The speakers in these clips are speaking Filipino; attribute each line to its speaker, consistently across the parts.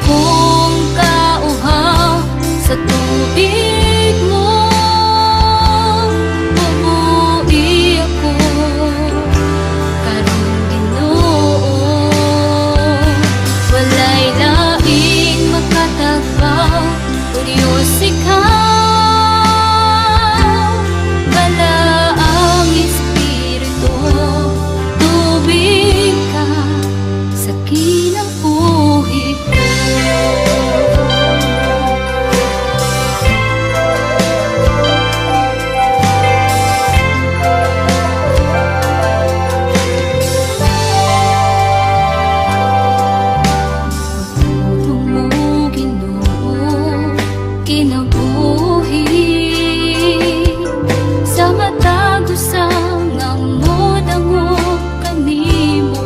Speaker 1: kong kauhaw sa tubig mo. Bubuhi ako karong Ginoo. Walay laing makatagpaw, o Diyos ikaw. Wala ang Espiritu, tubig ka sa kinabuhi ko. Kinabuhi sa matagusang amod ang kanimo.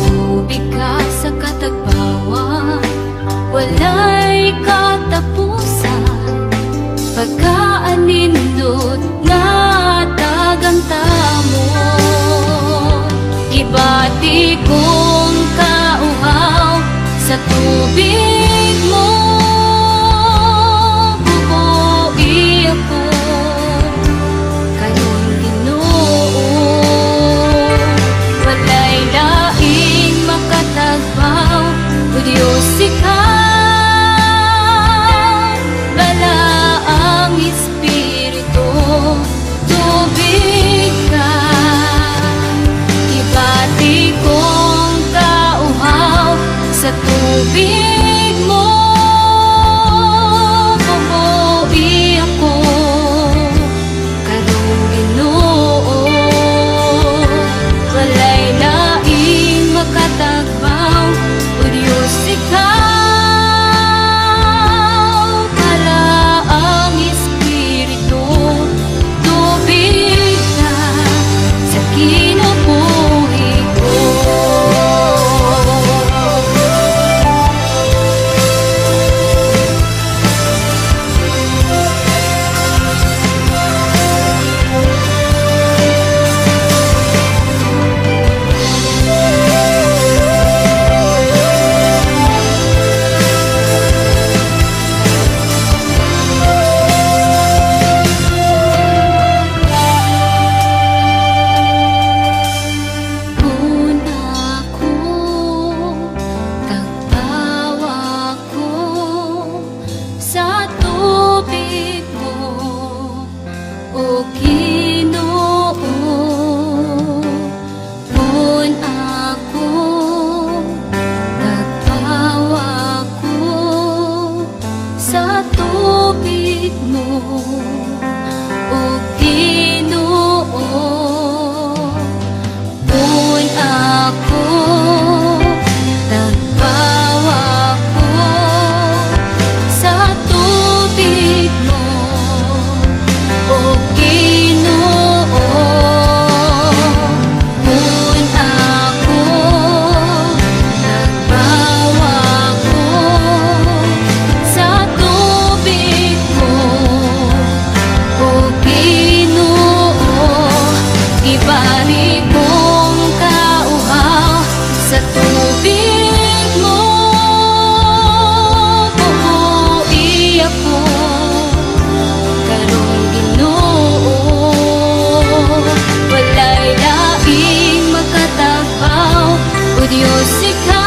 Speaker 1: Tubig ka sa katagbawan, walay katapusan. Pagkaanindot nga tagantamo, gibati kong kauhaw sa tubig mo. Bubuhi ako karong Ginoo. Walay laing makatagpaw, o Diyos ikaw. Wala ang Espiritu, tubig ka. Ibati kong kauhaw sa tubig mo. Bubuhi ako karong Ginoo. Walay laing makatagpaw, o Diyos ikaw. Wala ang Espiritu, tubig ka sa kinabuhi ko. O Ginoo, kung ako nagpawa ko sa tubig mo. O Ginoo, kung ako nagpawa ko sa tubig mo. O Ginoo, kung ako nagbawa ko sa tubig mo. O Ginoo, ibalik kong kauhaw sa tubig mo. Bubuhi ako karong Ginoo. Walay laing makatagpaw, o Diyos ikaw.